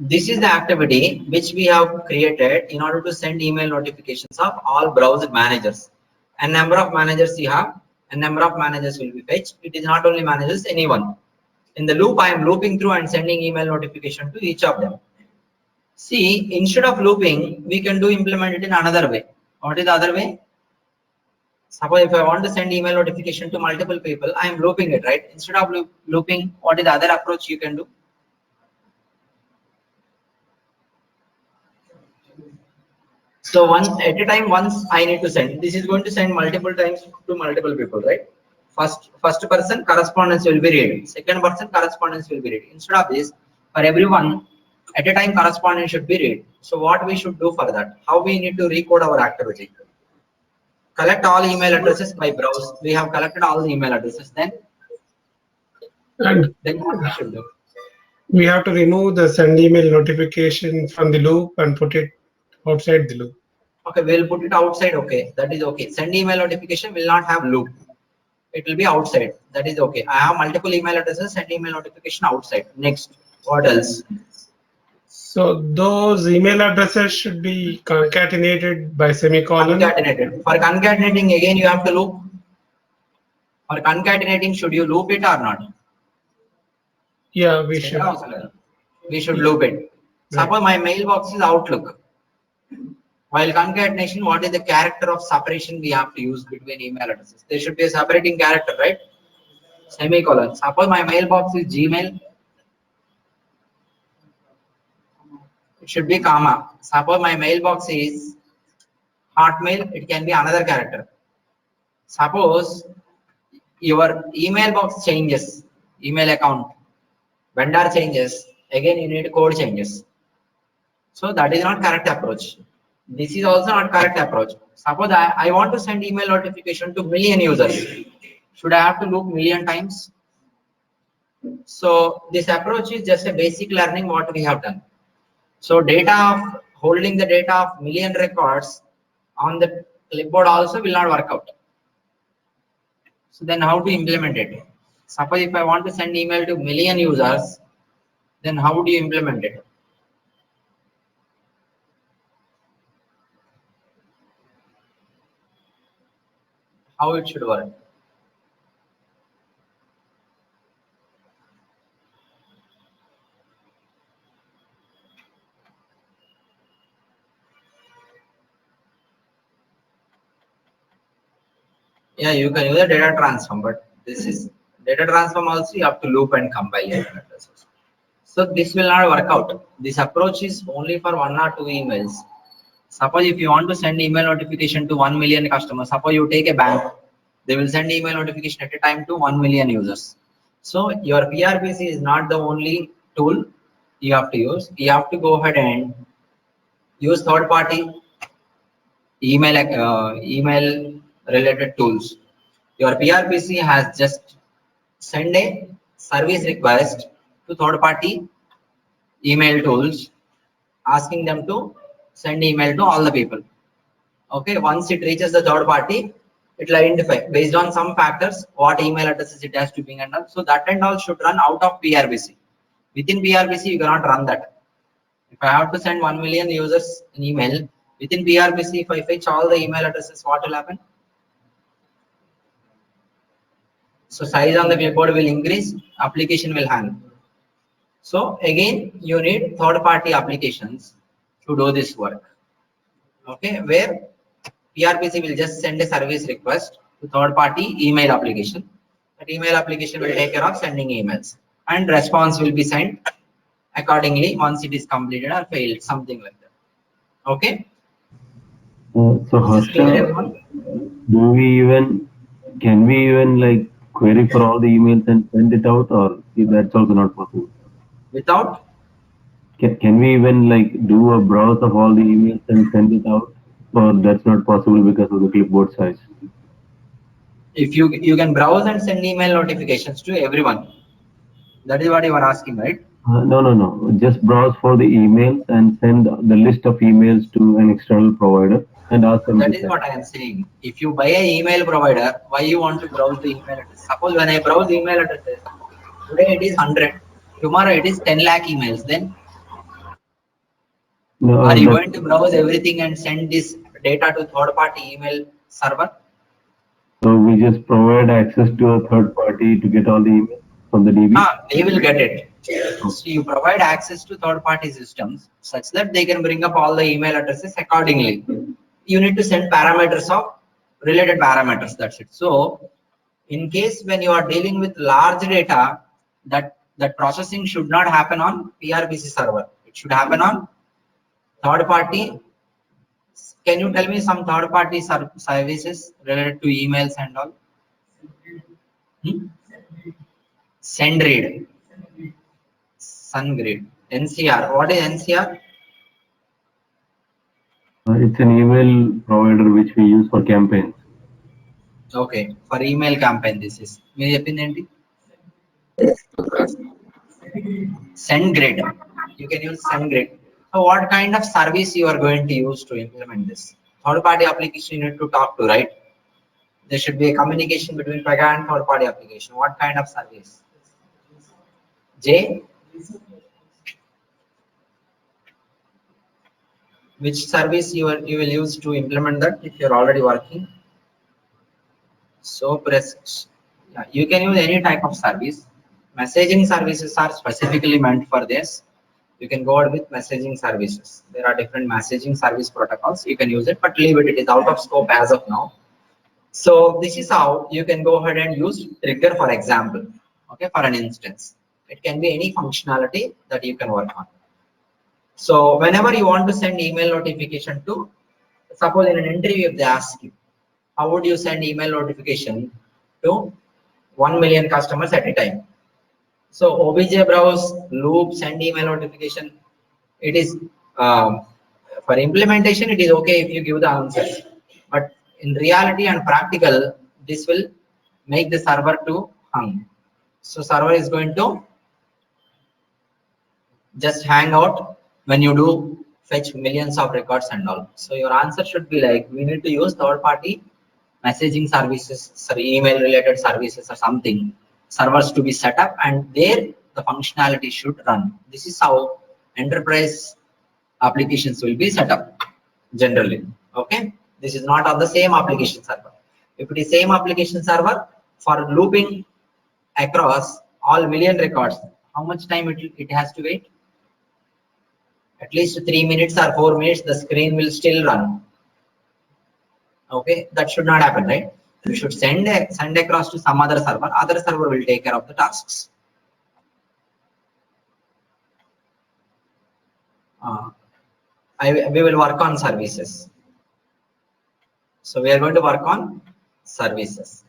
This is the activity which we have created in order to send email notifications of all browser managers. A number of managers you have, a number of managers will be fetched. It is not only managers, anyone. In the loop, I am looping through and sending email notification to each of them. See, instead of looping, we can implement it in another way. What is the other way? Suppose if I want to send email notification to multiple people, I am looping it, right? Instead of looping, what is the other approach you can do? So once at a time, once I need to send, this is going to send multiple times to multiple people, right? First person correspondence will be read. Second person correspondence will be read. Instead of this, for everyone at a time correspondence should be read. So what we should do for that? How we need to recode our activity? Collect all email addresses by browse. We have collected all the email addresses. Then what we should do? We have to remove the send email notification from the loop and put it outside the loop. Okay, we'll put it outside. Okay, that is okay. Send email notification will not have loop. It will be outside. That is okay. I have multiple email addresses. Send email notification outside. Next, what else? So those email addresses should be concatenated by semicolon. Concatenated. For concatenating, again you have to loop. For concatenating, should you loop it or not? Yeah, we should. We should loop it. Suppose my mailbox is Outlook. While concatenation, what is the character of separation we have to use between email addresses? There should be a separating character, right? Semicolon. Suppose my mailbox is Gmail. It should be comma. Suppose my mailbox is Hotmail. It can be another character. Suppose your email box changes, email account, vendor changes, again you need code changes. So that is not correct approach. This is also not correct approach. Suppose I want to send email notification to million users. Should I have to loop million times? So this approach is just a basic learning what we have done. So holding the data of million records on the clipboard also will not work out. So then how to implement it? Suppose if I want to send email to million users, then how do you implement it? How it should work? Yeah, you can use a data transform, but this is data transform also you have to loop and compile it. So this will not work out. This approach is only for 1 or 2 emails. Suppose if you want to send email notification to 1 million customers, suppose you take a bank, they will send email notification at a time to 1 million users. So your PRBC is not the only tool you have to use. You have to go ahead and use third-party email related tools. Your PRBC has just send a service request to third-party email tools, asking them to send email to all the people. Okay, once it reaches the third party, it will identify based on some factors what email addresses it has to be and all. So that and all should run out of PRBC. Within PRBC, you cannot run that. If I have to send 1 million users an email within PRBC, if I fetch all the email addresses, what will happen? So size on the clipboard will increase, application will hang. So again, you need third-party applications to do this work. Okay, where PRBC will just send a service request to third-party email application. That email application will take care of sending emails, and response will be sent accordingly once it is completed or failed, something like that. Okay. So Harsha, can we even like query for all the emails and send it out, or that's also not possible? Without? Can we even like do a browse of all the emails and send it out, or that's not possible because of the clipboard size? If you can browse and send email notifications to everyone. That is what you are asking, right? No. Just browse for the emails and send the list of emails to an external provider and ask them. That is what I am saying. If you buy an email provider, why you want to browse the email address? Suppose when I browse email addresses, today it is 100, tomorrow it is 10 lakh emails. Then No, Are you that- going to browse everything and send this data to third-party email server? So we just provide access to a third party to get all the emails from the DB. They will get it. So you provide access to third-party systems such that they can bring up all the email addresses accordingly. You need to send parameters of related parameters. That's it. So in case when you are dealing with large data, that processing should not happen on PRBC server. It should happen on third-party. Can you tell me some third-party services related to emails and all? SendRead, SunGrid, NCR. What is NCR? It's an email provider which we use for campaigns. Okay, for email campaign this is. మీరు చెప్పింది ఏంటి? SendGrid. You can use SendGrid. So what kind of service you are going to use to implement this? Third-party application you need to talk to, right? There should be a communication between Pega and third-party application. What kind of service? J? Which service you will use to implement that if you're already working? So press, yeah, you can use any type of service. Messaging services are specifically meant for this. You can go out with messaging services. There are different messaging service protocols. You can use it, but leave it. It is out of scope as of now. So this is how you can go ahead and use trigger, for example, okay, for an instance. It can be any functionality that you can work on. So whenever you want to send email notification to, suppose in an interview if they ask you, how would you send email notification to 1 million customers at a time? So OBJ browse, loop, send email notification. It is for implementation. It is okay if you give the answers, but in reality and practical, this will make the server to hang. So server is going to just hang out when you do fetch millions of records and all. So your answer should be like, we need to use third-party messaging services, sorry, email related services or something, servers to be set up, and there the functionality should run. This is how enterprise applications will be set up generally. Okay, this is not on the same application server. If it is same application server, for looping across all million records, how much time it has to wait? At least 3 minutes or 4 minutes, the screen will still run. Okay, that should not happen, right? You should send across to some other server will take care of the tasks. We will work on services. So we are going to work on services.